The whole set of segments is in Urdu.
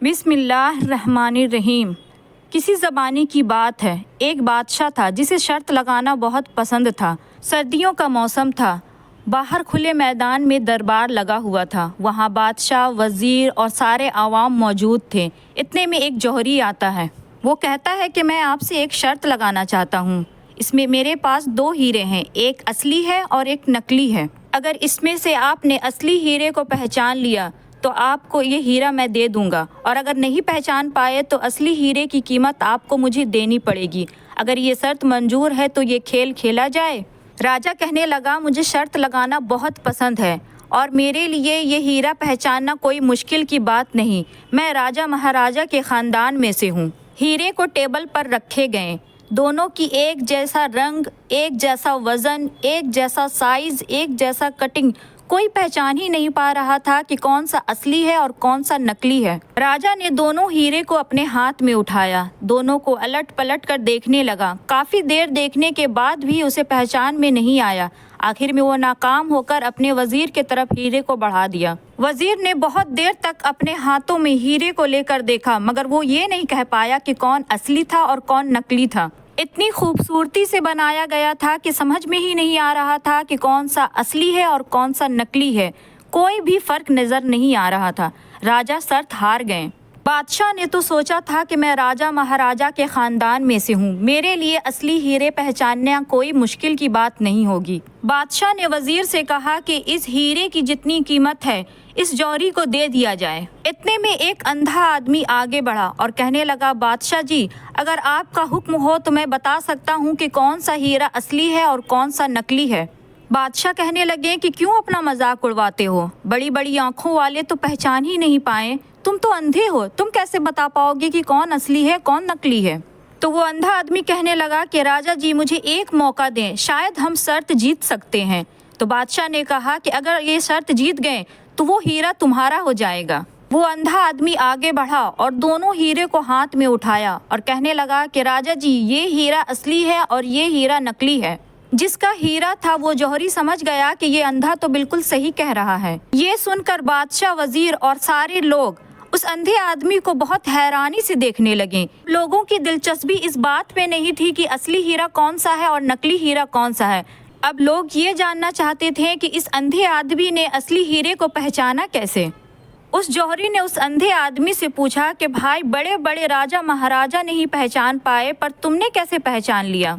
بسم اللہ الرحمن الرحیم۔ کسی زمانے کی بات ہے، ایک بادشاہ تھا جسے شرط لگانا بہت پسند تھا۔ سردیوں کا موسم تھا، باہر کھلے میدان میں دربار لگا ہوا تھا۔ وہاں بادشاہ، وزیر اور سارے عوام موجود تھے۔ اتنے میں ایک جوہری آتا ہے۔ وہ کہتا ہے کہ میں آپ سے ایک شرط لگانا چاہتا ہوں۔ اس میں میرے پاس 2 ہیرے ہیں، ایک اصلی ہے اور ایک نقلی ہے۔ اگر اس میں سے آپ نے اصلی ہیرے کو پہچان لیا تو آپ کو یہ ہیرا میں دے دوں گا، اور اگر نہیں پہچان پائے تو اصلی ہیرے کی قیمت آپ کو مجھے دینی پڑے گی۔ اگر یہ شرط منظور ہے تو یہ کھیل کھیلا جائے۔ راجہ کہنے لگا، مجھے شرط لگانا بہت پسند ہے اور میرے لیے یہ ہیرا پہچاننا کوئی مشکل کی بات نہیں۔ میں راجہ مہاراجہ کے خاندان میں سے ہوں۔ ہیرے کو ٹیبل پر رکھے گئے، دونوں کی ایک جیسا رنگ، ایک جیسا وزن، ایک جیسا سائز، ایک جیسا کٹنگ۔ کوئی پہچان ہی نہیں پا رہا تھا کہ کون سا اصلی ہے اور کون سا نقلی ہے۔ راجہ نے دونوں ہیرے کو اپنے ہاتھ میں اٹھایا، دونوں کو الٹ پلٹ کر دیکھنے لگا۔ کافی دیر دیکھنے کے بعد بھی اسے پہچان میں نہیں آیا۔ آخر میں وہ ناکام ہو کر اپنے وزیر کی طرف ہیرے کو بڑھا دیا۔ وزیر نے بہت دیر تک اپنے ہاتھوں میں ہیرے کو لے کر دیکھا، مگر وہ یہ نہیں کہہ پایا کہ کون اصلی تھا اور کون نقلی تھا۔ اتنی خوبصورتی سے بنایا گیا تھا کہ سمجھ میں ہی نہیں آ رہا تھا کہ کون سا اصلی ہے اور کون سا نقلی ہے۔ کوئی بھی فرق نظر نہیں آ رہا تھا۔ راجہ شرط ہار گئے۔ بادشاہ نے تو سوچا تھا کہ میں راجہ مہاراجہ کے خاندان میں سے ہوں، میرے لیے اصلی ہیرے پہچاننا کوئی مشکل کی بات نہیں ہوگی۔ بادشاہ نے وزیر سے کہا کہ اس ہیرے کی جتنی قیمت ہے اس جوہری کو دے دیا جائے۔ اتنے میں ایک اندھا آدمی آگے بڑھا اور کہنے لگا، بادشاہ جی، اگر آپ کا حکم ہو تو میں بتا سکتا ہوں کہ کون سا ہیرا اصلی ہے اور کون سا نقلی ہے۔ بادشاہ کہنے لگے کہ کیوں اپنا مذاق اڑواتے ہو؟ بڑی بڑی آنکھوں والے تو پہچان ہی نہیں پائے، تم تو اندھے ہو، تم کیسے بتا پاؤ گے کہ کون اصلی ہے کون نقلی ہے؟ تو وہ اندھا آدمی کہنے لگا کہ راجہ جی، مجھے ایک موقع دیں، شاید ہم شرط جیت سکتے ہیں۔ تو بادشاہ نے کہا کہ اگر یہ شرط جیت گئے تو وہ ہیرا تمہارا ہو جائے گا۔ وہ اندھا آدمی آگے بڑھا اور دونوں ہیرے کو ہاتھ میں اٹھایا اور کہنے لگا کہ راجہ جی، یہ ہیرا اصلی ہے اور یہ ہیرا نقلی ہے۔ جس کا ہیرا تھا وہ جوہری سمجھ گیا کہ یہ اندھا تو بالکل صحیح کہہ رہا ہے۔ یہ سن کر بادشاہ، وزیر اور سارے لوگ اس اندھے آدمی کو بہت حیرانی سے دیکھنے لگے۔ لوگوں کی دلچسپی اس بات میں نہیں تھی کہ اصلی ہیرا کون سا ہے اور نقلی ہیرا کون سا ہے۔ اب لوگ یہ جاننا چاہتے تھے کہ اس اندھے آدمی نے اصلی ہیرے کو پہچانا کیسے۔ اس جوہری نے اس اندھے آدمی سے پوچھا کہ بھائی، بڑے بڑے راجہ مہاراجہ نہیں پہچان پائے، پر تم نے کیسے پہچان لیا؟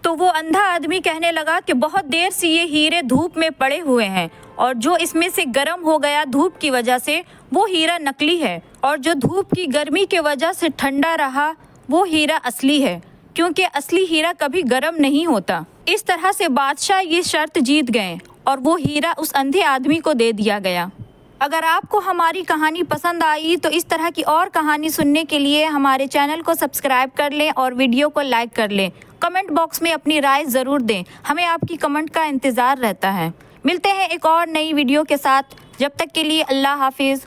تو وہ اندھا آدمی کہنے لگا کہ بہت دیر سے یہ ہیرے دھوپ میں پڑے ہوئے ہیں، اور جو اس میں سے گرم ہو گیا دھوپ کی وجہ سے وہ ہیرا نقلی ہے، اور جو دھوپ کی گرمی کی وجہ سے ٹھنڈا رہا وہ ہیرا اصلی ہے، کیونکہ اصلی ہیرا کبھی گرم نہیں ہوتا۔ اس طرح سے بادشاہ یہ شرط جیت گئے اور وہ ہیرا اس اندھے آدمی کو دے دیا گیا۔ اگر آپ کو ہماری کہانی پسند آئی تو اس طرح کی اور کہانی سننے کے لیے ہمارے چینل کو سبسکرائب کر لیں اور ویڈیو کو لائک کر لیں۔ کمنٹ باکس میں اپنی رائے ضرور دیں، ہمیں آپ کی کمنٹ کا انتظار رہتا ہے۔ ملتے ہیں ایک اور نئی ویڈیو کے ساتھ، جب تک کے لیے اللہ حافظ۔